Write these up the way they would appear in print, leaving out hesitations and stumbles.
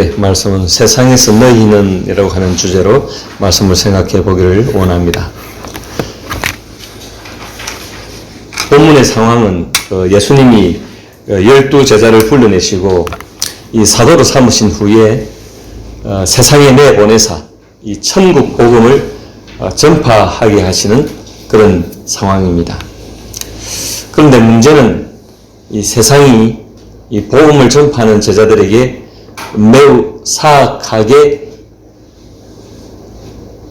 주일의 말씀은 세상에서 너희는 이라고 하는 주제로 말씀을 생각해 보기를 원합니다. 본문의 상황은 예수님이 12제자를 불러내시고 이 사도로 삼으신 후에 세상에 내보내사 이 천국 복음을 전파하게 하시는 그런 상황입니다. 그런데 문제는 이 세상이 이 복음을 전파하는 제자들에게 매우 사악하게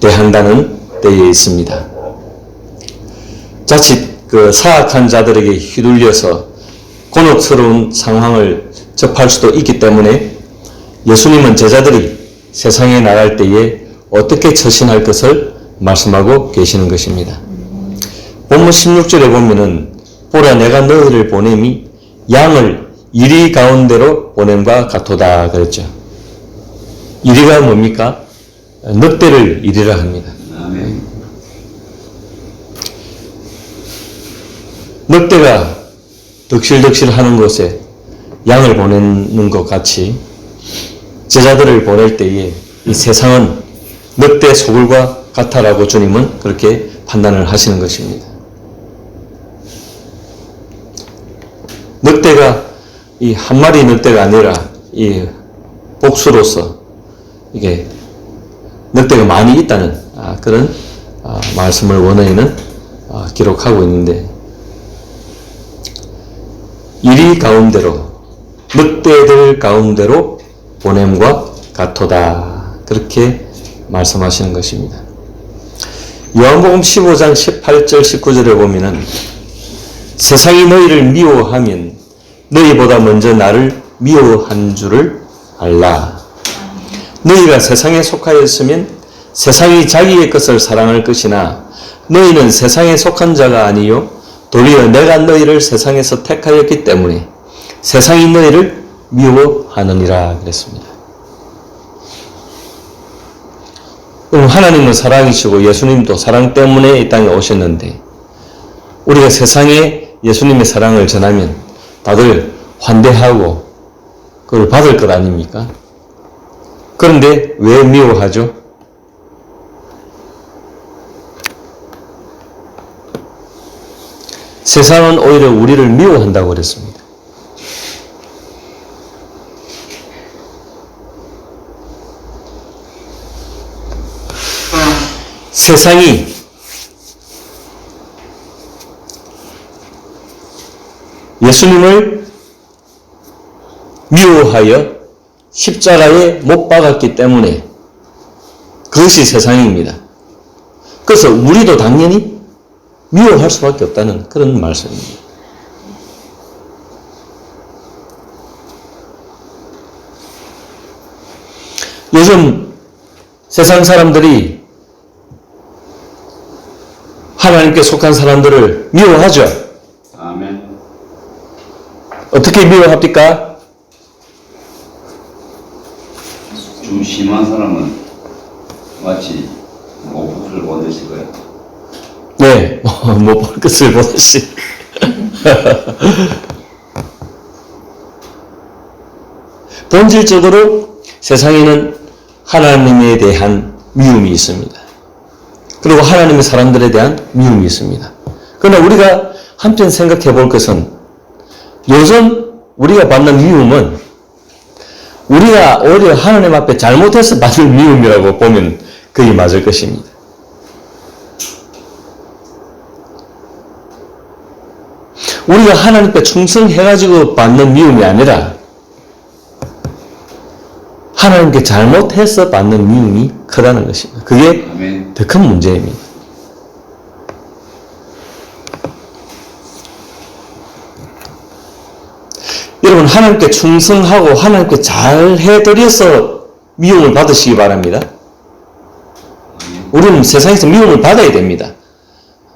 대한다는 때에 있습니다. 자칫 그 사악한 자들에게 휘둘려서 곤혹스러운 상황을 접할 수도 있기 때문에 예수님은 제자들이 세상에 나갈 때에 어떻게 처신할 것을 말씀하고 계시는 것입니다. 본문 16절에 보면은 보라 내가 너희를 보냄이 양을 이리 가운데로 보냄과 같도다 그랬죠. 이리가 뭡니까? 늑대를 이리라 합니다. 아멘. 늑대가 덕실덕실 하는 곳에 양을 보내는 것 같이 제자들을 보낼 때에 이 세상은 늑대 소굴과 같아라고 주님은 그렇게 판단을 하시는 것입니다. 늑대가 이 한 마리 늑대가 아니라 이 복수로서 이게 늑대가 많이 있다는 그런 말씀을 원어에는 기록하고 있는데 이리 가운데로 늑대들 가운데로 보냄과 같도다 그렇게 말씀하시는 것입니다. 요한복음 15장 18절 19절에 보면은 세상이 너희를 미워하면 너희보다 먼저 나를 미워한 줄을 알라. 너희가 세상에 속하였으면 세상이 자기의 것을 사랑할 것이나 너희는 세상에 속한 자가 아니요 도리어 내가 너희를 세상에서 택하였기 때문에 세상이 너희를 미워하느니라 그랬습니다. 그럼 하나님은 사랑이시고 예수님도 사랑 때문에 이 땅에 오셨는데 우리가 세상에 예수님의 사랑을 전하면 다들 환대하고 그걸 받을 것 아닙니까? 그런데 왜 미워하죠? 세상은 오히려 우리를 미워한다고 그랬습니다. 세상이 예수님을 미워하여 십자가에 못 박았기 때문에 그것이 세상입니다. 그래서 우리도 당연히 미워할 수밖에 없다는 그런 말씀입니다. 요즘 세상 사람들이 하나님께 속한 사람들을 미워하죠. 아멘. 어떻게 미워합니까? 좀 심한 사람은 마치 못 볼 것을 보듯이 거야. 네, 못 볼 것을 보듯이. 본질적으로 세상에는 하나님에 대한 미움이 있습니다. 그리고 하나님의 사람들에 대한 미움이 있습니다. 그러나 우리가 한편 생각해 볼 것은 요즘 우리가 받는 미움은 우리가 오히려 하나님 앞에 잘못해서 받는 미움이라고 보면 그게 맞을 것입니다. 우리가 하나님께 충성해가지고 받는 미움이 아니라 하나님께 잘못해서 받는 미움이 크다는 것입니다. 그게 더 큰 문제입니다. 여러분 하나님께 충성하고 하나님께 잘 해드려서 미움을 받으시기 바랍니다. 우리는 세상에서 미움을 받아야 됩니다.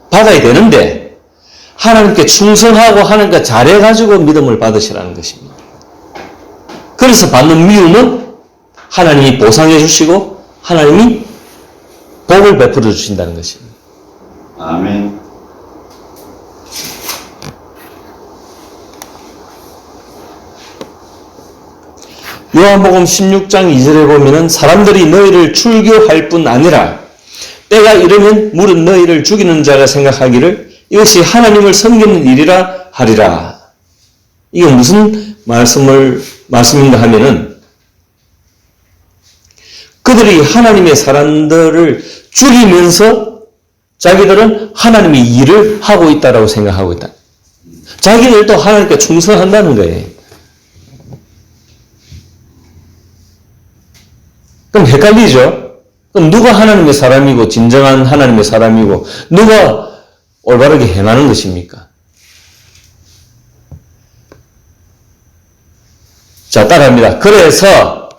받아야 되는데 하나님께 충성하고 하나님께 잘해가지고 믿음을 받으시라는 것입니다. 그래서 받는 미움은 하나님이 보상해 주시고 하나님이 복을 베풀어 주신다는 것입니다. 아멘. 요한복음 16장 2절에 보면은 사람들이 너희를 출교할 뿐 아니라 때가 이르면 물은 너희를 죽이는 자가 생각하기를 이것이 하나님을 섬기는 일이라 하리라. 이게 무슨 말씀인가 하면은 그들이 하나님의 사람들을 죽이면서 자기들은 하나님의 일을 하고 있다라고 생각하고 있다. 자기들도 하나님께 충성한다는 거예요. 그럼 헷갈리죠? 그럼 누가 하나님의 사람이고 진정한 하나님의 사람이고 누가 올바르게 행하는 것입니까? 자, 따라합니다. 그래서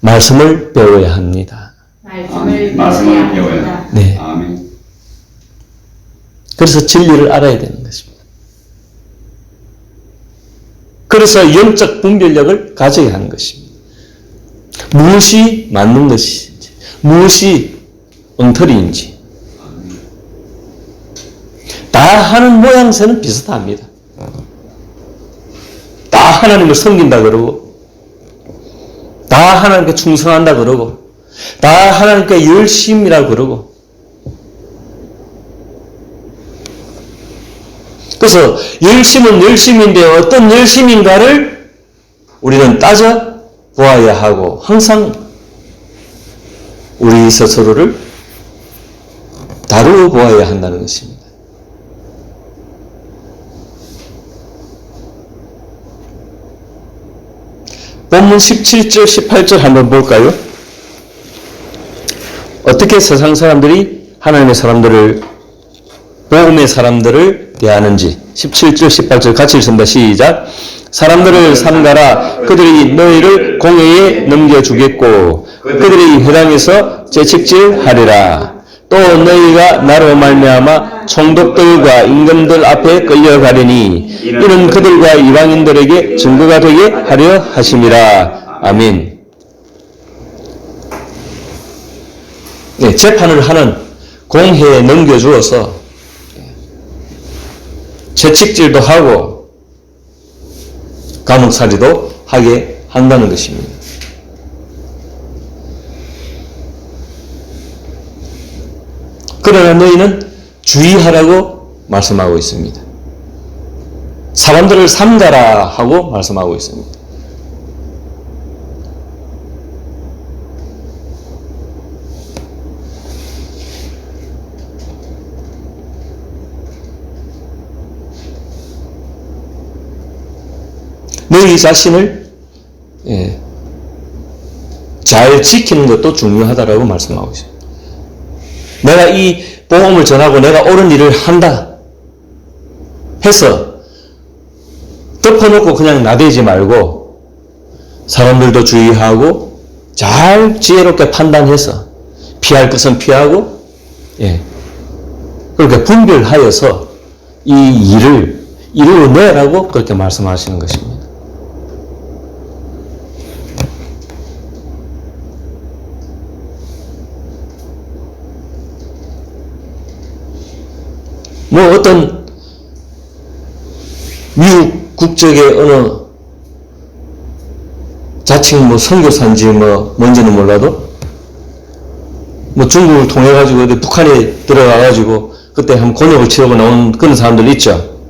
말씀을 배워야 합니다. 말씀을 배워야. 네. 아멘. 그래서 진리를 알아야 되는 것입니다. 그래서 영적 분별력을 가져야 하는 것입니다. 무엇이 맞는 것인지, 무엇이 엉터리인지. 다 하는 모양새는 비슷합니다. 다 하나님을 섬긴다 그러고, 다 하나님께 충성한다 그러고, 다 하나님께 열심이라 그러고. 그래서 열심은 열심인데 어떤 열심인가를 우리는 따져 보아야 하고 항상 우리 스스로를 다루어 보아야 한다는 것입니다. 본문 17절, 18절 한번 볼까요? 어떻게 세상 사람들이 하나님의 사람들을, 복음의 사람들을 대하는지 17절, 18절 같이 읽습니다. 시작. 사람들을 삼가라. 그들이 너희를 공회에 넘겨주겠고 그들이 회당에서 채찍질하리라. 또 너희가 나로 말미암아 총독들과 임금들 앞에 끌려가려니 이는 그들과 이방인들에게 증거가 되게 하려 하심이라. 아멘. 네, 재판을 하는 공회에 넘겨주어서 채찍질도 하고 감옥살이도 하게 한다는 것입니다. 그러나 너희는 주의하라고 말씀하고 있습니다. 사람들을 삼가라 하고 말씀하고 있습니다. 너희 자신을 잘 지키는 것도 중요하다라고 말씀하고 있습니다. 내가 이 복음을 전하고 내가 옳은 일을 한다 해서 덮어놓고 그냥 나대지 말고 사람들도 주의하고 잘 지혜롭게 판단해서 피할 것은 피하고 그렇게 분별하여서 이 일을 이루어내라고 그렇게 말씀하시는 것입니다. 뭐 어떤 미국 국적의 어느 자칭 뭐 선교사인지 뭐 뭔지는 몰라도 뭐 중국을 통해 가지고 어디 북한에 들어가 가지고 그때 한번 곤욕을 치르고 나온 그런 사람들 있죠.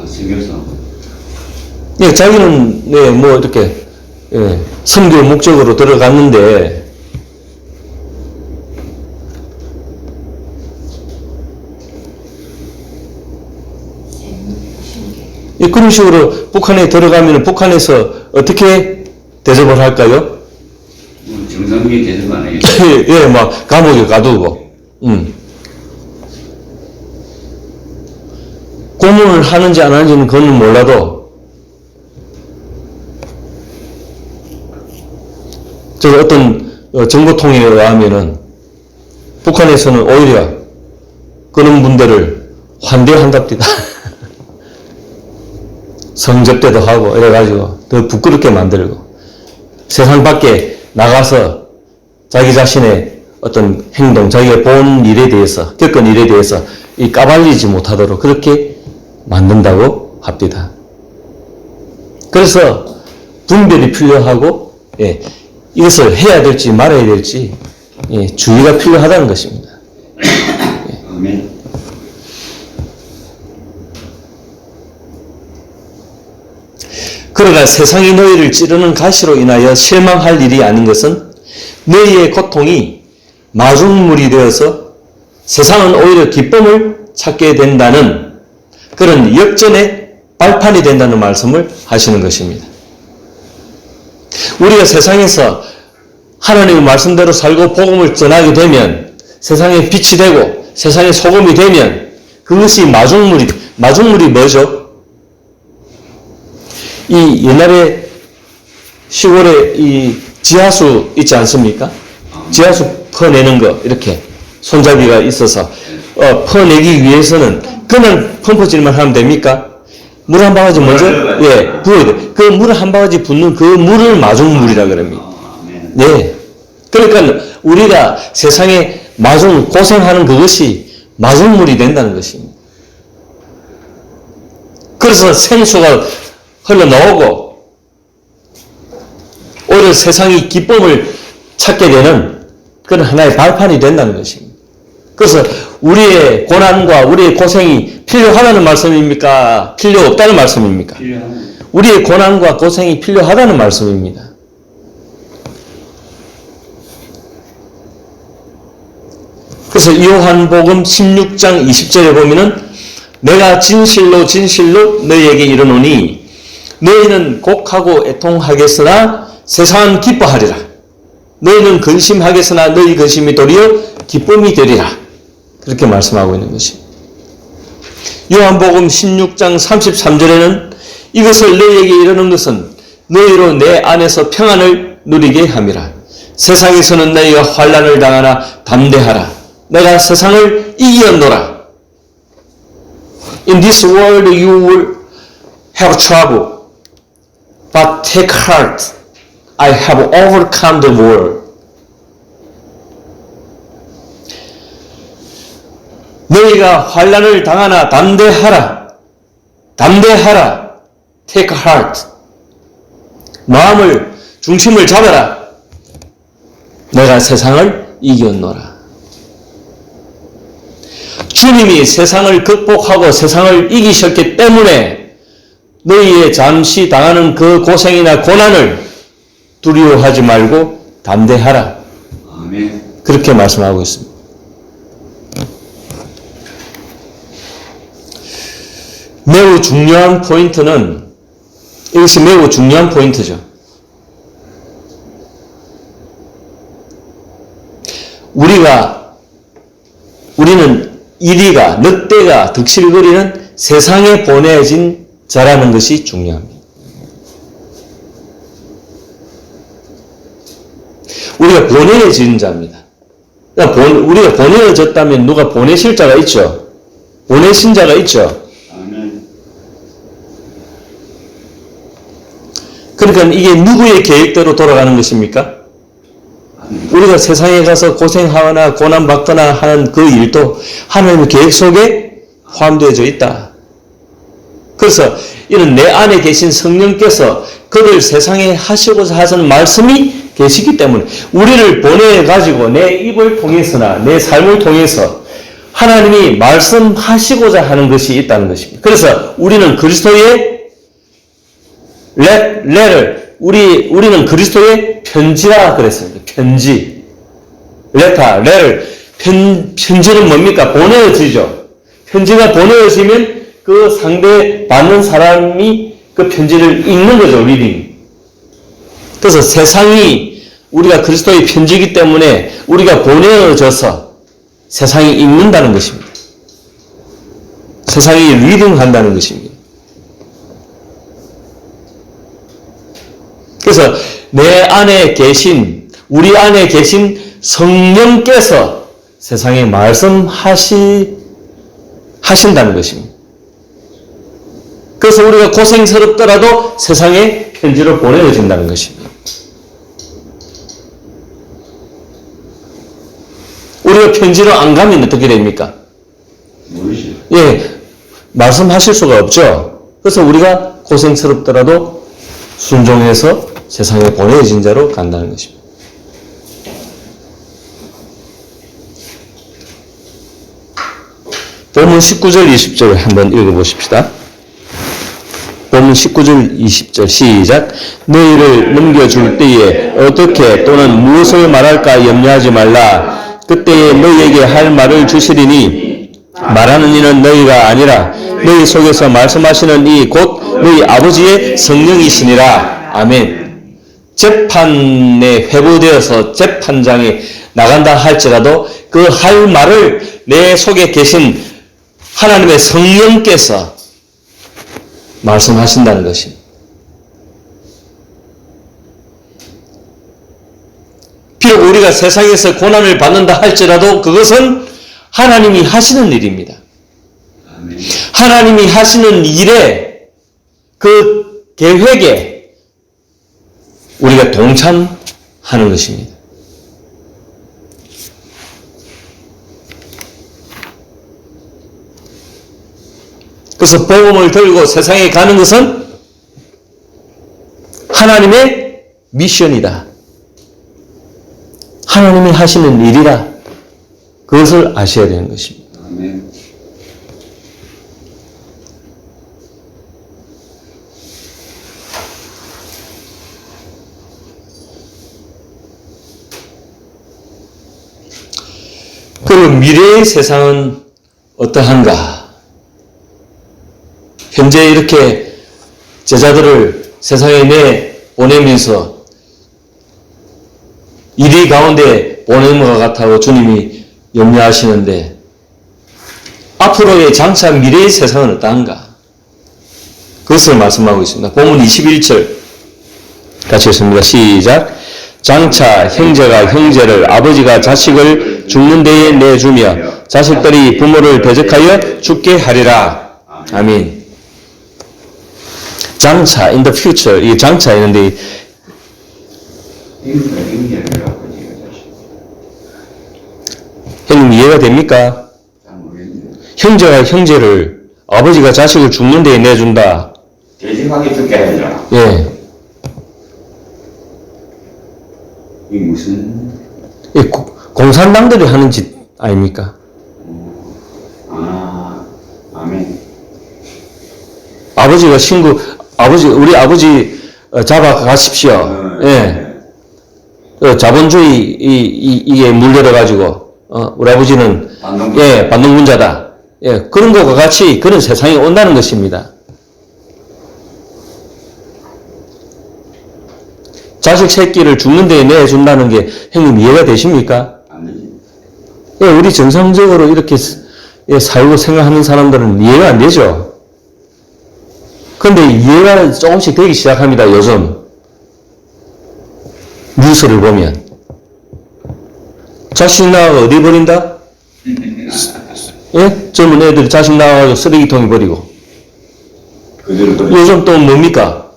선교사. 예, 자기는 뭐 이렇게 선교 목적으로 들어갔는데 그런 식으로 북한에 들어가면 북한에서 어떻게 대접을 할까요? 정상기 대접 안 해요. 예, 막 감옥에 가두고, 고문을 하는지 안 하는지는 그건 몰라도, 저 어떤 정보통에 의하면은 북한에서는 오히려 그런 분들을 환대한답니다. 성접대도 하고 이래가지고 더 부끄럽게 만들고 세상 밖에 나가서 자기 자신의 어떤 행동, 자기가 본 일에 대해서, 겪은 일에 대해서 이 까발리지 못하도록 그렇게 만든다고 합니다. 그래서 분별이 필요하고, 이것을 해야 될지 말아야 될지, 주의가 필요하다는 것입니다. 아멘. 그러나 세상이 너희를 찌르는 가시로 인하여 실망할 일이 아닌 것은 너희의 고통이 마중물이 되어서 세상은 오히려 기쁨을 찾게 된다는 그런 역전의 발판이 된다는 말씀을 하시는 것입니다. 우리가 세상에서 하나님의 말씀대로 살고 복음을 전하게 되면, 세상에 빛이 되고 세상의 소금이 되면 그것이 마중물이 뭐죠? 이 옛날에 시골에 이 지하수 있지 않습니까? 지하수 퍼내는 거, 이렇게 손잡이가 있어서 퍼내기 위해서는 그냥 펌프질만 하면 됩니까? 물 한 바가지 먼저 부어야 돼. 그 물 한 바가지 붓는 그 물을 마중물이라 그럽니다. 그러니까 우리가 세상에 고생하는 그것이 마중물이 된다는 것입니다. 그래서 생수가 흘러나오고 오히려 세상이 기쁨을 찾게 되는 그런 하나의 발판이 된다는 것입니다. 그래서 우리의 고난과 우리의 고생이 필요하다는 말씀입니까? 필요 없다는 말씀입니까? 우리의 고난과 고생이 필요하다는 말씀입니다. 그래서 요한복음 16장 20절에 보면은 내가 진실로 진실로 너희에게 이르노니 너희는 곡하고 애통하겠으나 세상은 기뻐하리라. 너희는 근심하겠으나 너희 근심이 도리어 기쁨이 되리라. 그렇게 말씀하고 있는 것입니다. 요한복음 16장 33절에는 이것을 너희에게 이르는 것은 너희로 내 안에서 평안을 누리게 함이라. 세상에서는 너희가 환난을 당하나 담대하라. 내가 세상을 이겼노라. In this world you will have trouble, but take heart. I have overcome the world. 너희가 환난을 당하나 담대하라. 담대하라. Take heart. 마음을 중심을 잡아라. 내가 세상을 이겼노라. 주님이 세상을 극복하고 세상을 이기셨기 때문에 너희의 잠시 당하는 그 고생이나 고난을 두려워하지 말고 담대하라. 아멘. 그렇게 말씀하고 있습니다. 매우 중요한 포인트는, 이것이 매우 중요한 포인트죠. 우리는 이리가, 늑대가 득실거리는 세상에 보내진 자라는 것이 중요합니다. 우리가 보내진 자입니다. 그러니까 우리가 보내졌다면 누가 보내실 자가 있죠. 보내신 자가 있죠. 아멘. 그러니까 이게 누구의 계획대로 돌아가는 것입니까? 우리가 세상에 가서 고생하거나 고난받거나 하는 그 일도 하나님의 계획 속에 포함되어져 있다. 그래서 이런 내 안에 계신 성령께서 그를 세상에 하시고자 하시는 말씀이 계시기 때문에 우리를 보내가지고 내 입을 통해서나 내 삶을 통해서 하나님이 말씀하시고자 하는 것이 있다는 것입니다. 그래서 우리는 그리스도의 우리는 그리스도의 편지라 그랬습니다. 편지. 편지는 뭡니까? 보내어지죠. 편지가 보내어지면 그 상대 받는 사람이 그 편지를 읽는 거죠, 리딩. 그래서 세상이 우리가 그리스도의 편지이기 때문에 우리가 보내어져서 세상이 읽는다는 것입니다. 세상이 리딩한다는 것입니다. 그래서 우리 안에 계신 성령께서 세상에 말씀하신다는 것입니다. 그래서 우리가 고생스럽더라도 세상에 편지로 보내어진다는 것입니다. 우리가 편지로 안 가면 어떻게 됩니까? 모르시. 예, 말씀하실 수가 없죠. 그래서 우리가 고생스럽더라도 순종해서 세상에 보내진 자로 간다는 것입니다. 본문 19절 20절 한번 읽어보십시다. 본문 19절 20절 시작. 너희를 넘겨줄 때에 어떻게 또는 무엇을 말할까 염려하지 말라. 그때에 너희에게 할 말을 주시리니 말하는 이는 너희가 아니라 너희 속에서 말씀하시는 이 곧 너희 아버지의 성령이시니라. 아멘. 재판에 회부되어서 재판장에 나간다 할지라도 그 할 말을 내 속에 계신 하나님의 성령께서 말씀하신다는 것입니다. 비록 우리가 세상에서 고난을 받는다 할지라도 그것은 하나님이 하시는 일입니다. 아멘. 하나님이 하시는 일에 그 계획에 우리가 동참하는 것입니다. 그래서 복음을 들고 세상에 가는 것은 하나님의 미션이다. 하나님이 하시는 일이다. 그것을 아셔야 되는 것입니다. 아멘. 그럼 미래의 세상은 어떠한가? 현재 이렇게 제자들을 세상에 내보내면서 이리 가운데 보내는 것 같다고 주님이 염려하시는데 앞으로의 장차 미래의 세상은 어떠한가? 그것을 말씀하고 있습니다. 본문 21절 같이 읽습니다. 시작. 장차 형제가 형제를 아버지가 자식을 죽는 데에 내주며 자식들이 부모를 대적하여 죽게 하리라. 아멘. 장차, in the future, 이 장차 있는데, 형제를 아버지가 자식. 형님 이해가 됩니까? 잘 모르겠는데. 형제가 형제를, 아버지가 자식을 죽는 데에 내준다. 대직하게 듣게 해라. 예. 이 무슨? 이 공산당들이 하는 짓 아닙니까? 아멘. 아버지가 우리 아버지 잡아가십시오. 예. 자본주의, 이게 물들어가지고, 우리 아버지는, 반동분자다. 예. 그런 것과 같이 그런 세상이 온다는 것입니다. 자식 새끼를 죽는 데에 내준다는 게 형님 이해가 되십니까? 안 되지. 예, 우리 정상적으로 이렇게 살고 생각하는 사람들은 이해가 안 되죠. 그런데 이해가 조금씩 되기 시작합니다, 요즘. 뉴스를 보면. 자식 낳아가 어디 버린다? 예? 젊은 애들이 자식 낳아가지고 쓰레기통에 버리고. 그대로 또 요즘 또 뭡니까?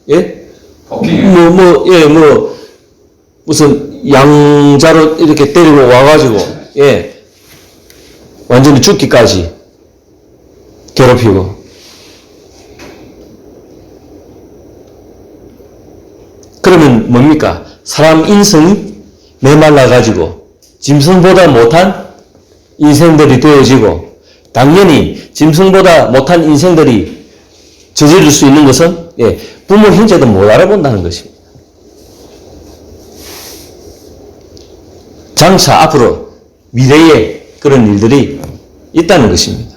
예? 무슨 양자로 이렇게 때리고 와가지고, 예. 완전히 죽기까지 괴롭히고. 그러면 뭡니까? 사람 인성이 메말라가지고 짐승보다 못한 인생들이 되어지고 당연히 짐승보다 못한 인생들이 저지를 수 있는 것은 부모 형제도 못 알아본다는 것입니다. 장차 앞으로 미래에 그런 일들이 있다는 것입니다.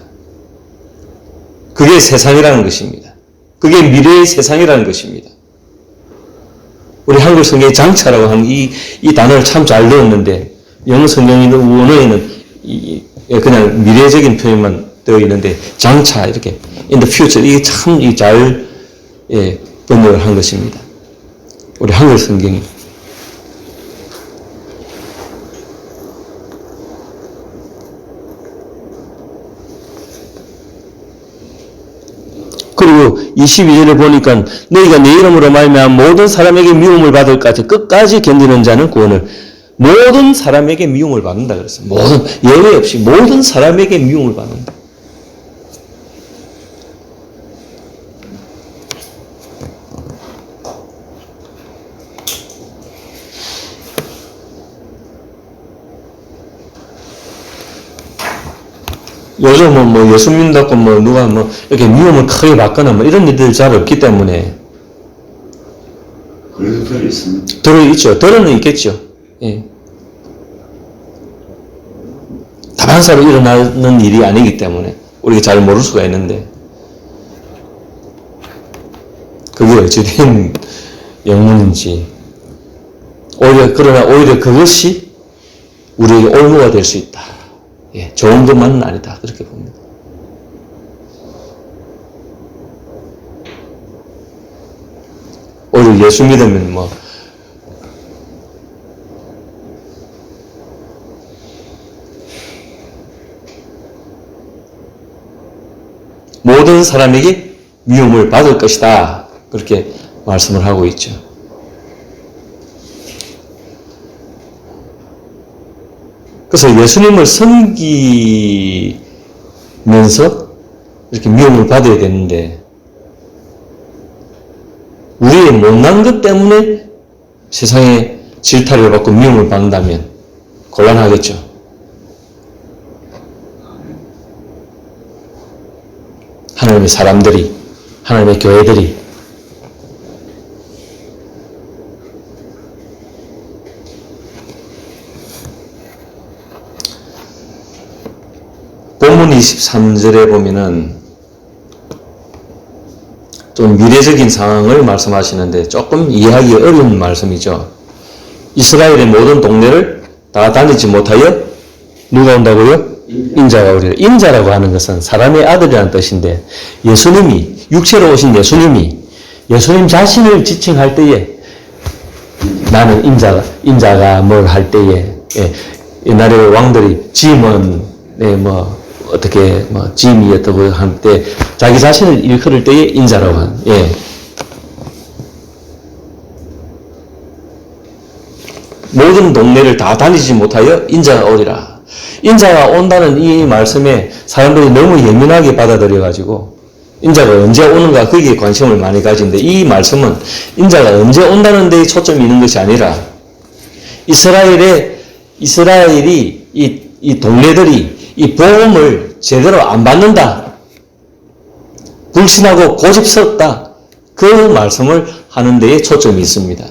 그게 세상이라는 것입니다. 그게 미래의 세상이라는 것입니다. 우리 한글 성경에 장차라고 하는 이 단어를 참 잘 넣었는데 영어 성경이나 원어에는 그냥 미래적인 표현만 되어 있는데 장차 이렇게 in the future 이게 참 잘 번역을 한 것입니다. 우리 한글 성경이. 그리고 22절에 보니까 너희가 내 이름으로 말미암아 모든 사람에게 미움을 받을 까지 끝까지 견디는 자는 구원을 모든 사람에게 미움을 받는다 그랬어요. 모든 예외 없이 모든 사람에게 미움을 받는다. 요즘은 뭐 예수 믿는다고 뭐 누가 뭐 이렇게 위험을 크게 받거나 뭐 이런 일들이 잘 없기 때문에. 그래도 들어있습니다. 들어있죠. 들어는 있겠죠. 예. 다반사로 일어나는 일이 아니기 때문에 우리가 잘 모를 수가 있는데 그게 어찌된 영문인지 그러나 오히려 그것이 우리에게 올무가 될 수 있다. 예, 좋은 것만은 아니다. 그렇게 봅니다. 오히려 예수 믿으면 뭐 모든 사람에게 위험을 받을 것이다. 그렇게 말씀을 하고 있죠. 그래서 예수님을 섬기면서 이렇게 위험을 받아야 되는데 우리의 못난 것 때문에 세상에 질타를 받고 위험을 받는다면 곤란하겠죠. 하나님의 사람들이, 하나님의 교회들이 본문 23절에 보면은 좀 미래적인 상황을 말씀하시는데 조금 이해하기 어려운 말씀이죠. 이스라엘의 모든 동네를 다 다니지 못하여 누가 온다고요? 인자가 오리라. 인자라고 하는 것은 사람의 아들이라는 뜻인데 예수님이 육체로 오신 예수님 자신을 지칭할 때에 나는 인자가 뭘 할 때에 옛날에 왕들이 짐은 어떻게 짐이었다고 할 때 자기 자신을 일컬을 때에 인자라고 하는 모든 동네를 다 다니지 못하여 인자가 오리라. 인자가 온다는 이 말씀에 사람들이 너무 예민하게 받아들여가지고 인자가 언제 오는가 거기에 관심을 많이 가진데 이 말씀은 인자가 언제 온다는 데에 초점이 있는 것이 아니라 이스라엘이 이 동네들이 이 복음을 제대로 안 받는다. 불신하고 고집스럽다. 그 말씀을 하는 데에 초점이 있습니다.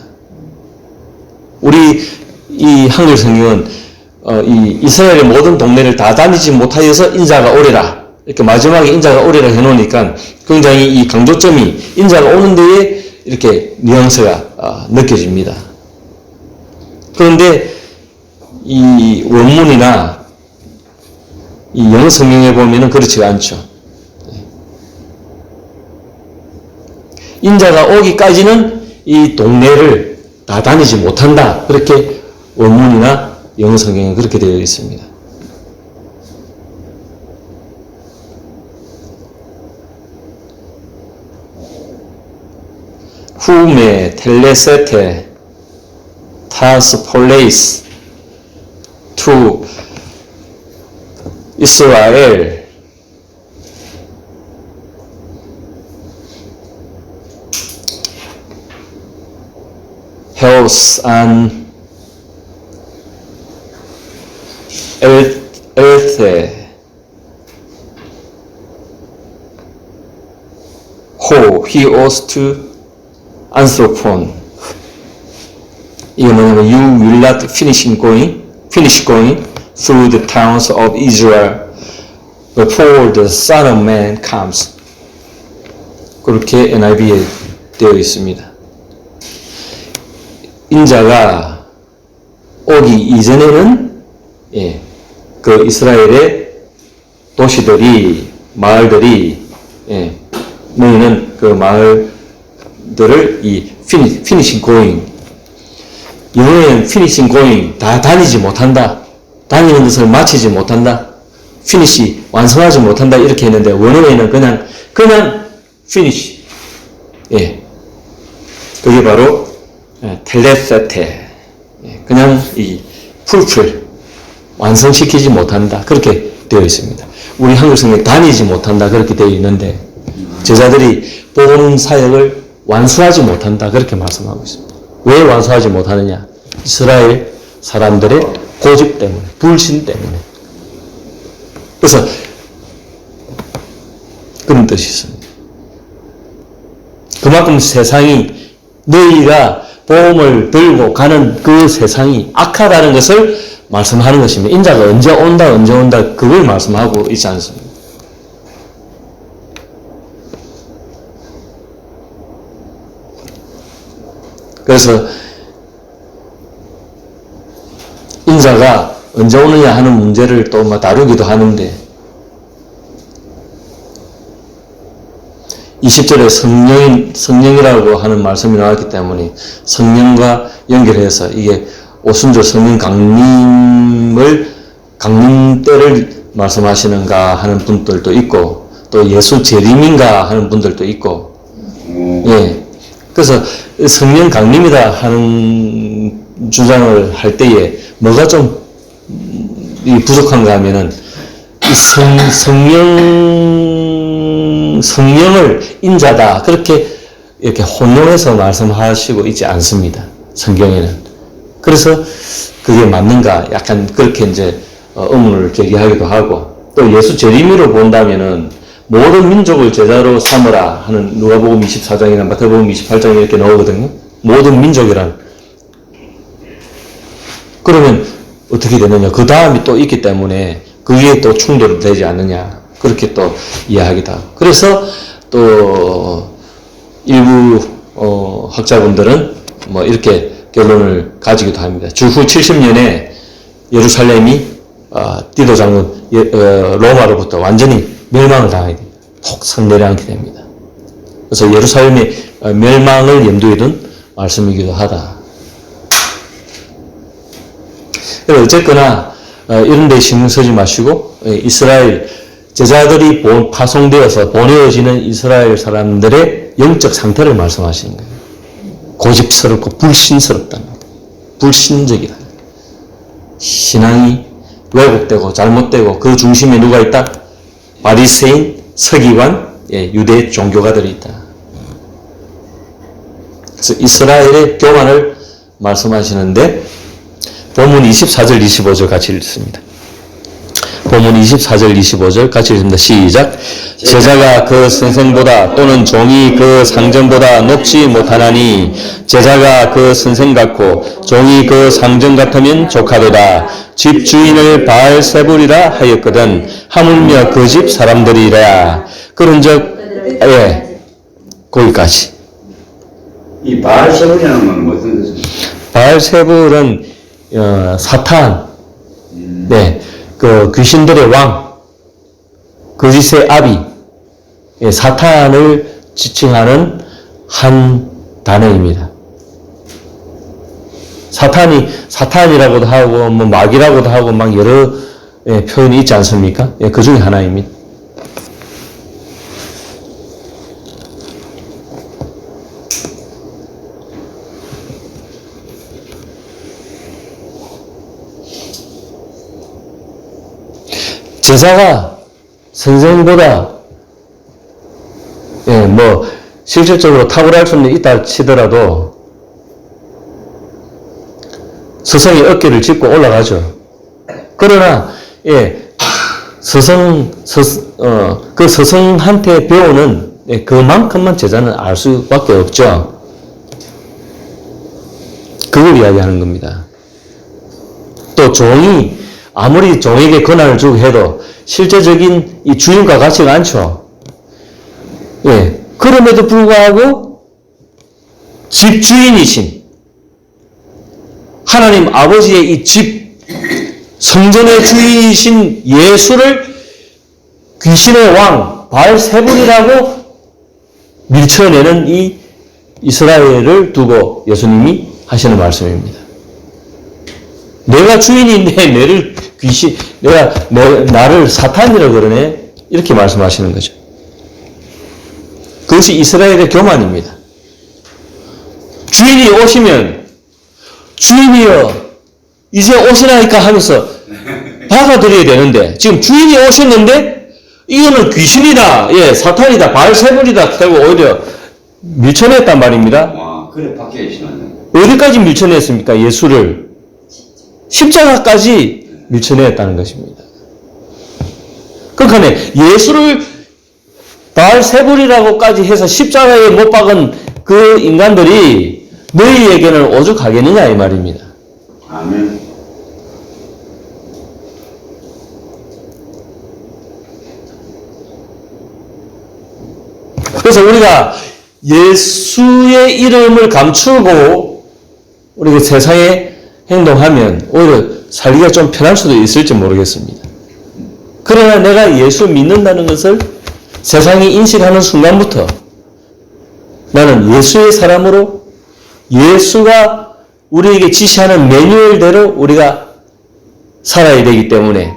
우리 이 한글 성경은 이 이스라엘의 모든 동네를 다 다니지 못하여서 인자가 오리라. 이렇게 마지막에 인자가 오리라 해놓으니까 굉장히 이 강조점이 인자가 오는 데에 이렇게 뉘앙스가 느껴집니다. 그런데 이 원문이나 이 영어 성경에 보면은 그렇지가 않죠. 인자가 오기까지는 이 동네를 다 다니지 못한다. 그렇게 원문이나 영어 성경에 그렇게 되어 있습니다. 후메 텔레세테 타스 폴레이스 투 이스라엘 health and earth who he was to anthropon. 이게 뭐냐면 you will not finish going through the towns of Israel before the Son of Man comes. 그렇게 NIV에 되어 있습니다. 인자가 오기 이전에는 그 이스라엘의 도시들이 마을들이 너희는 그 마을들을 이 finishing going 영어에는 finishing going 다 다니지 못한다. 다니는 것을 마치지 못한다. finish 완성하지 못한다. 이렇게 했는데 원어에는 그냥 finish. 그게 바로 텔레세테. 그냥 이 풀필 완성시키지 못한다. 그렇게 되어 있습니다. 우리 한글 성경에 다니지 못한다. 그렇게 되어 있는데 제자들이 복음 사역을 완수하지 못한다. 그렇게 말씀하고 있습니다. 왜 완수하지 못하느냐? 이스라엘 사람들의 고집 때문에, 불신 때문에. 그래서 그런 뜻이 있습니다. 그만큼 세상이 너희가 복음을 들고 가는 그 세상이 악하다는 것을 말씀하는 것입니다. 인자가 언제 온다 그걸 말씀하고 있지 않습니다. 그래서 인자가 언제 오느냐 하는 문제를 또 다루기도 하는데 20절에 성령이라고 하는 말씀이 나왔기 때문에 성령과 연결해서 이게 오순절 성령 강림 때를 말씀하시는가 하는 분들도 있고 또 예수 재림인가 하는 분들도 있고 예. 그래서 성령 강림이다 하는 주장을 할 때에 뭐가 좀 부족한가 하면은 성령을 인자다 그렇게 이렇게 혼용해서 말씀하시고 있지 않습니다. 성경에는. 그래서 그게 맞는가 약간 그렇게 이제 의문을 제기하기도 하고 또 예수 재림으로 본다면은 모든 민족을 제자로 삼으라 하는 누가복음 24장이나 마태복음 28장에 이렇게 나오거든요. 모든 민족이란. 그러면 어떻게 되느냐. 그 다음이 또 있기 때문에 그게 또 충돌이 되지 않느냐. 그렇게 또 이해하기도 하고. 그래서 또 일부 학자분들은 뭐 이렇게 결론을 가지기도 합니다. 주후 70년에 예루살렘이 디도 장군 로마로부터 완전히 멸망을 당하게 됩니다. 폭삭 내려앉게 됩니다. 그래서 예루살렘의 멸망을 염두에 둔 말씀이기도 하다. 어쨌거나 이런 데 신경 쓰지 마시고 이스라엘 제자들이 파송되어서 보내어지는 이스라엘 사람들의 영적 상태를 말씀하시는 거예요. 고집스럽고 불신스럽다. 불신적이다. 신앙이 왜곡되고 잘못되고 그 중심에 누가 있다? 바리새인, 서기관, 유대 종교가들이 있다. 그래서 이스라엘의 교만을 말씀하시는데 본문 24절 25절 같이 읽습니다. 본문 24절 25절 같이 읽습니다. 시작. 제자가 그 선생보다 또는 종이 그 상전보다 높지 못하나니 제자가 그 선생 같고 종이 그 상전 같으면 족하도다. 집주인을 바알세불이라 하였거든 하물며 그 집 사람들이라. 그런즉 거기까지. 이 바알세불이라는 건 무슨 뜻입니까? 바알세불은 사탄, 그 귀신들의 왕, 거짓의 아비, 사탄을 지칭하는 한 단어입니다. 사탄이라고도 하고, 뭐, 마귀라고도 하고, 막 여러 표현이 있지 않습니까? 그 중에 하나입니다. 제자가 선생보다 뭐 실질적으로 탁월할 수는 있다 치더라도 스승의 어깨를 짚고 올라가죠. 그러나 그 스승한테 배우는 그만큼만 제자는 알 수밖에 없죠. 그걸 이야기하는 겁니다. 또 종이 아무리 종에게 권한을 주고 해도 실제적인 이 주인과 같지가 않죠. 그럼에도 불구하고 집주인이신 하나님 아버지의 이 집, 성전의 주인이신 예수를 귀신의 왕, 바알세불이라고 밀쳐내는 이 이스라엘을 두고 예수님이 하시는 말씀입니다. 내가 주인인데 나를 사탄이라고 그러네? 이렇게 말씀하시는 거죠. 그것이 이스라엘의 교만입니다. 주인이 오시면, 주인이여, 이제 오시라니까 하면서 받아들여야 되는데, 지금 주인이 오셨는데, 이거는 귀신이다, 사탄이다, 바알세불이다, 하고 오히려 밀쳐냈단 말입니다. 와, 그래, 밖에 계시나요? 어디까지 밀쳐냈습니까? 예수를. 십자가까지 밀쳐냈다는 것입니다. 그러니까 예수를 바알세불이라고까지 해서 십자가에 못 박은 그 인간들이 너희에게는 오죽하겠느냐 이 말입니다. 아멘. 그래서 우리가 예수의 이름을 감추고 우리가 세상에 행동하면 오히려 살기가 좀 편할 수도 있을지 모르겠습니다. 그러나 내가 예수 믿는다는 것을 세상이 인식하는 순간부터 나는 예수의 사람으로 예수가 우리에게 지시하는 매뉴얼대로 우리가 살아야 되기 때문에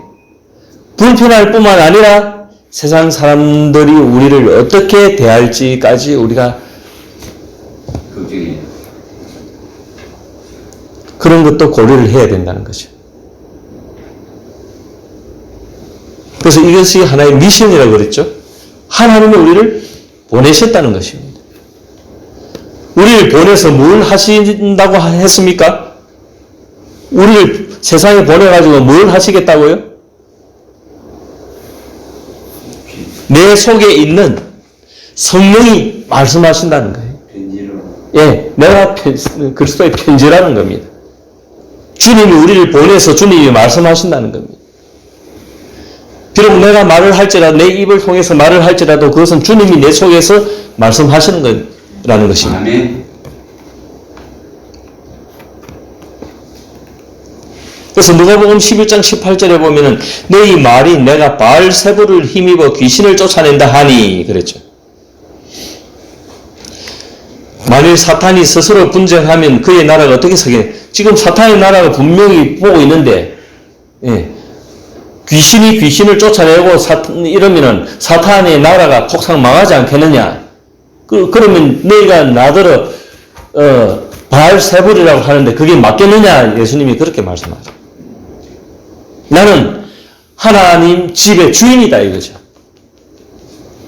불편할 뿐만 아니라 세상 사람들이 우리를 어떻게 대할지까지 우리가 걱정이. 그런 것도 고려를 해야 된다는 거죠. 그래서 이것이 하나의 미션이라고 그랬죠. 하나님은 우리를 보내셨다는 것입니다. 우리를 보내서 뭘 하신다고 했습니까? 우리를 세상에 보내가지고 뭘 하시겠다고요? 내 속에 있는 성령이 말씀하신다는 거예요. 편지로. 예, 내가 그리스도의 편지라는 겁니다. 주님이 우리를 보내서 주님이 말씀하신다는 겁니다. 비록 내가 말을 할지라도 내 입을 통해서 말을 할지라도 그것은 주님이 내 속에서 말씀하시는 거라는 것입니다. 아멘. 그래서 누가복음 11장 18절에 보면은 너희 말이 내가 바알세불을 힘입어 귀신을 쫓아낸다 하니 그랬죠. 만일 사탄이 스스로 분쟁하면 그의 나라가 어떻게 서게? 지금 사탄의 나라가 분명히 보고 있는데 귀신이 귀신을 쫓아내고 이러면은 사탄의 나라가 폭삭 망하지 않겠느냐? 그러면 너희가 나더러 바알세불이라고 하는데 그게 맞겠느냐? 예수님이 그렇게 말씀하죠. 나는 하나님 집의 주인이다 이거죠.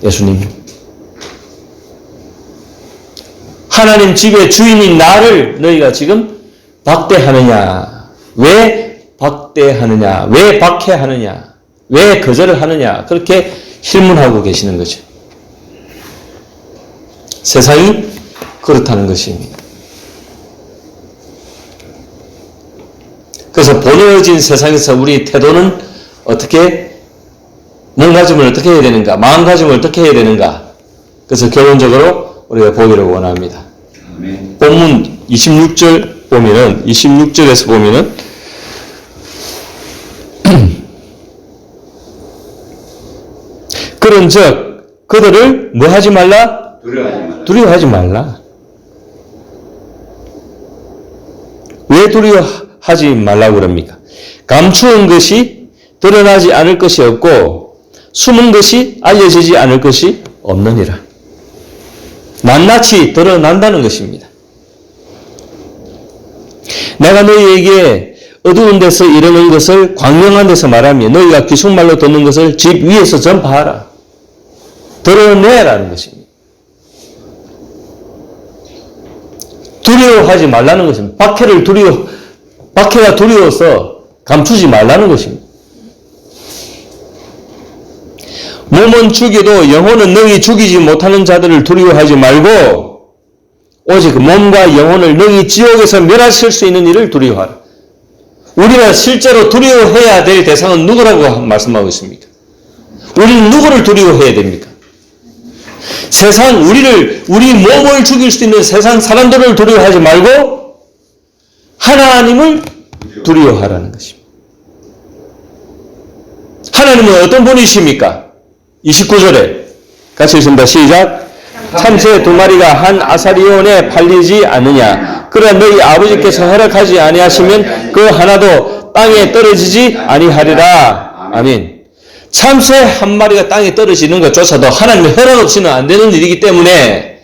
예수님. 하나님 집의 주인인 나를 너희가 지금 박대하느냐? 왜 박대하느냐? 왜 박해하느냐? 왜 거절을 하느냐? 그렇게 질문하고 계시는 거죠. 세상이 그렇다는 것입니다. 그래서 보내어진 세상에서 우리 태도는 어떻게, 몸가짐을 어떻게 해야 되는가, 마음가짐을 어떻게 해야 되는가. 그래서 결론적으로 우리가 보기를 원합니다. 아멘. 본문 26절 보면은, 26절에서 보면은, 그런즉 그들을 뭐 하지 말라? 두려워하지 말라. 두려워하지 말라. 왜 두려워하지 말라고 그럽니까? 감추은 것이 드러나지 않을 것이 없고 숨은 것이 알려지지 않을 것이 없느니라. 낱낱이 드러난다는 것입니다. 내가 너희에게 어두운 데서 이르는 것을 광명한 데서 말하며 너희가 귀속말로 듣는 것을 집 위에서 전파하라. 드러내라는 것입니다. 두려워하지 말라는 것입니다. 박해가 두려워서 감추지 말라는 것입니다. 몸은 죽여도 영혼은 능히 죽이지 못하는 자들을 두려워하지 말고 오직 몸과 영혼을 능히 지옥에서 멸하실 수 있는 일을 두려워하라. 우리가 실제로 두려워해야 될 대상은 누구라고 말씀하고 있습니까? 우리는 누구를 두려워해야 됩니까? 우리 몸을 죽일 수 있는 세상 사람들을 두려워하지 말고 하나님을 두려워하라는 것입니다. 하나님은 어떤 분이십니까? 29절에 같이 읽습니다. 시작. 참새 2마리가 한 아사리온에 팔리지 않느냐. 그러나 너희 아버지께서 허락하지 아니하시면 그 하나도 땅에 떨어지지 아니하리라. 아멘. 참새 1마리가 땅에 떨어지는 것조차도 하나님의 허락 없이는 안 되는 일이기 때문에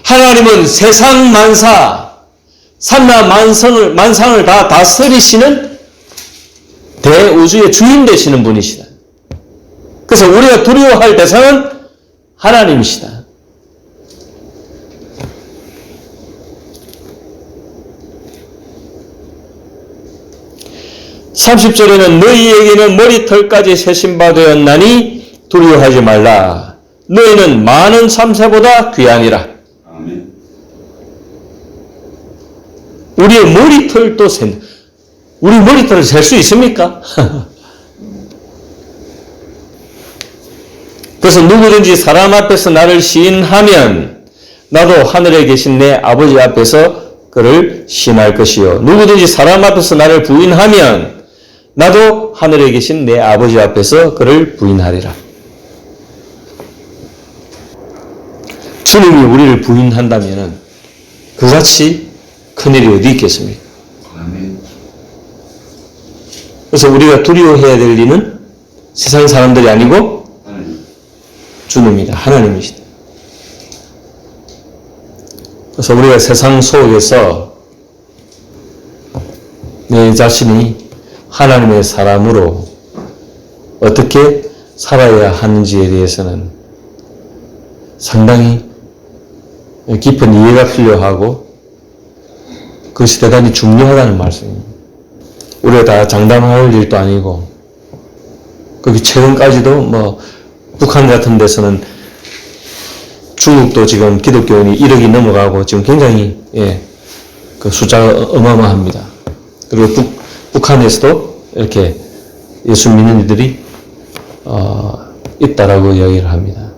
하나님은 세상 산나 만상을 다 다스리시는 대우주의 주인 되시는 분이시다. 그래서 우리가 두려워할 대상은 하나님이시다. (30절에는) 너희에게는 머리털까지 세신 바 되었나니 두려워하지 말라. 너희는 많은 참새보다 귀하니라. 아멘. 우리의 머리털도 우리 머리털을 셀 수 있습니까? 그래서 누구든지 사람 앞에서 나를 시인하면 나도 하늘에 계신 내 아버지 앞에서 그를 시인할 것이요. 누구든지 사람 앞에서 나를 부인하면 나도 하늘에 계신 내 아버지 앞에서 그를 부인하리라. 주님이 우리를 부인한다면 그같이 큰일이 어디 있겠습니까? 아멘. 그래서 우리가 두려워해야 될 일은 세상 사람들이 아니고 하나님. 주님이다. 하나님이시다. 그래서 우리가 세상 속에서 내 자신이 하나님의 사람으로 어떻게 살아야 하는지에 대해서는 상당히 깊은 이해가 필요하고 그것이 대단히 중요하다는 말씀입니다. 우리가 다 장담할 일도 아니고 거기 최근까지도 뭐 북한 같은 데서는 중국도 지금 기독교인이 1억이 넘어가고 지금 굉장히 그 숫자가 어마어마합니다. 그리고 북한에서도 이렇게 예수 믿는 이들이 있다라고 이야기를 합니다.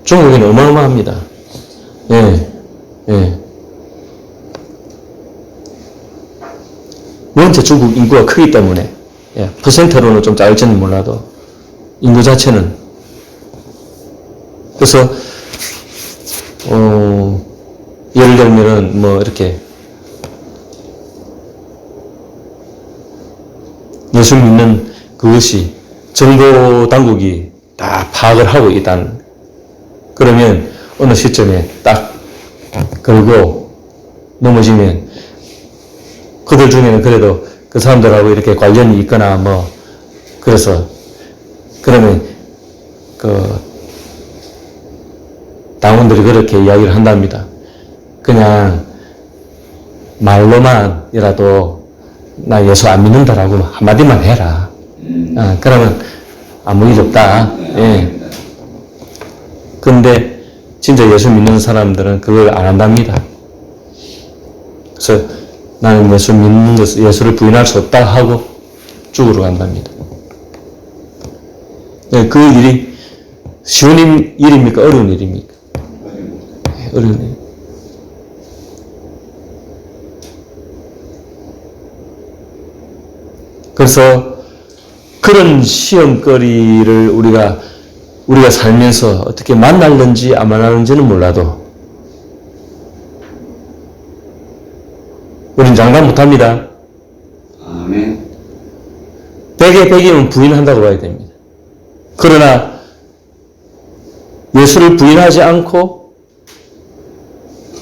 중국에는 어마어마합니다. 원체 중국 인구가 크기 때문에 퍼센트로는 좀 작을지는 몰라도 인구 자체는 그래서 예를 들면은 뭐 이렇게 예수 믿는 그것이 정보 당국이 다 파악을 하고 있다는 그러면 어느 시점에 딱 걸고 넘어지면 그들 중에는 그래도 그 사람들하고 이렇게 관련이 있거나 뭐 그래서 그러면 그 당원들이 그렇게 이야기를 한답니다. 그냥 말로만이라도 나 예수 안 믿는다라고 한마디만 해라. 그러면 아무 일 없다. 근데 진짜 예수 믿는 사람들은 그걸 안 한답니다. 그래서 나는 예수 믿는 것, 예수를 부인할 수 없다 하고 죽으러 간답니다. 그 일이 쉬운 일입니까? 어려운 일입니까? 어려운 일. 그래서 그런 시험거리를 우리가 살면서 어떻게 만날는지 안 만나는지는 몰라도 우린 장담 못합니다. 아멘. 100에 100이면 부인한다고 봐야 됩니다. 그러나 예수를 부인하지 않고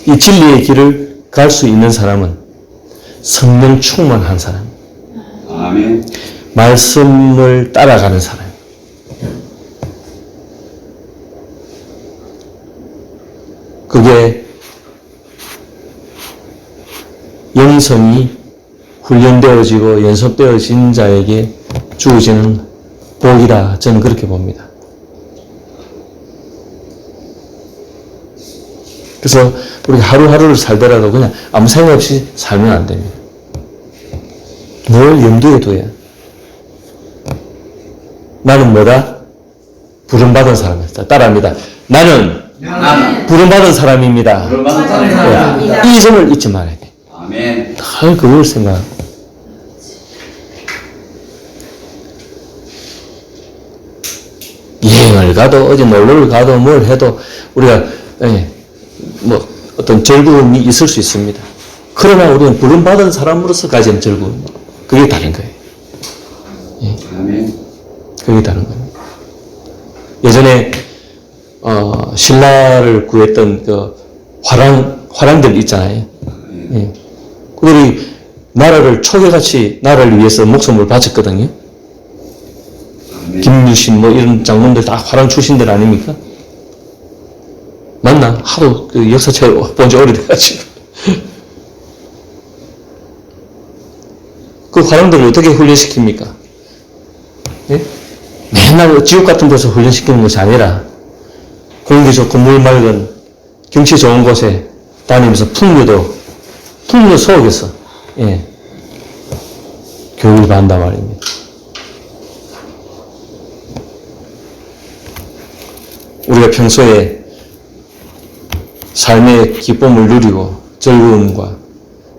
이 진리의 길을 갈 수 있는 사람은 성령 충만한 사람, 아멘. 말씀을 따라가는 사람. 그게 영성이 훈련되어지고 연습되어진 자에게 주어지는 복이다. 저는 그렇게 봅니다. 그래서 우리가 하루하루를 살더라도 그냥 아무 생각 없이 살면 안 됩니다. 뭘 염두에 둬야. 나는 뭐다? 부름받은 사람이다. 따라합니다. 나는 부름받은 사람입니다. 부름받은 사람입니다. 이 점을 잊지 말아야 돼. 아멘. 늘 그걸 생각. 여행을 가도 어디 놀러를 가도 뭘 해도 우리가 뭐 어떤 즐거움이 있을 수 있습니다. 그러나 우리는 부름받은 사람으로서 가진 즐거움, 그게 다른 거예요. 아멘. 그게 다른 겁니다. 예전에 신라를 구했던 그 화랑들 있잖아요. 그들이 나라를 초계같이 나라를 위해서 목숨을 바쳤거든요. 아멘. 김유신 뭐 이런 장군들 다 화랑 출신들 아닙니까? 맞나? 하도 그 역사책을 본 지 오래돼가지고. 그 화랑들을 어떻게 훈련시킵니까? 예? 맨날 지옥 같은 데서 훈련시키는 것이 아니라 공기 좋고 물 맑은 경치 좋은 곳에 다니면서 풍류 속에서 예, 교육을 받는단 말입니다. 우리가 평소에 삶의 기쁨을 누리고 즐거움과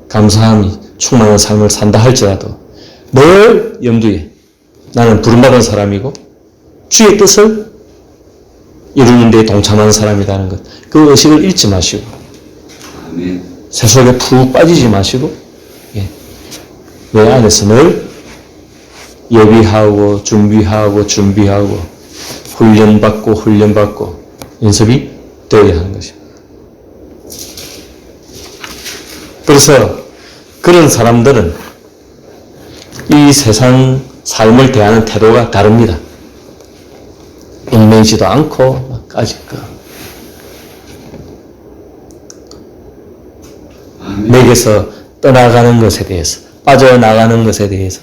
감사함이 충만한 삶을 산다 할지라도 늘 염두에 나는 부름받은 사람이고 주의 뜻을 이루는 데 동참하는 사람이라는 것, 그 의식을 잃지 마시고 아멘. 세속에 푹 빠지지 마시고 예, 내 안에서 늘 예비하고 준비하고 훈련받고 연습이 되어야 하는 것입니다. 그래서 그런 사람들은 이 세상 삶을 대하는 태도가 다릅니다. 얽매이지도 않고 막 아직 내게서 떠나가는 것에 대해서 빠져나가는 것에 대해서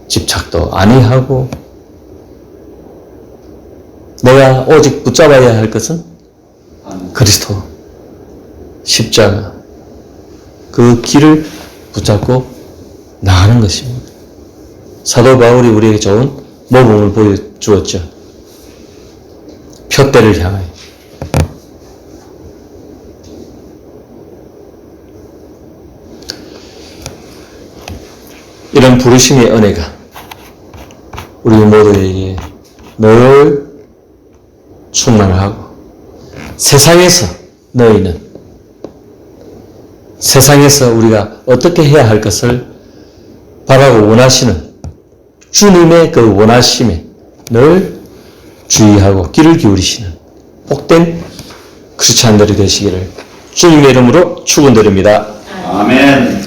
집착도 아니하고 내가 오직 붙잡아야 할 것은 그리스도 십자가 그 길을 붙잡고 나가는 것입니다. 사도 바울이 우리에게 좋은 모범을 보여주었죠. 표대를 향하여. 이런 부르심의 은혜가 우리 모두에게 늘 충만하고 세상에서 너희는 세상에서 우리가 어떻게 해야 할 것을 바라고 원하시는 주님의 그 원하심에 늘 주의하고 귀를 기울이시는 복된 크리스찬들이 되시기를 주님의 이름으로 축원드립니다. 아멘.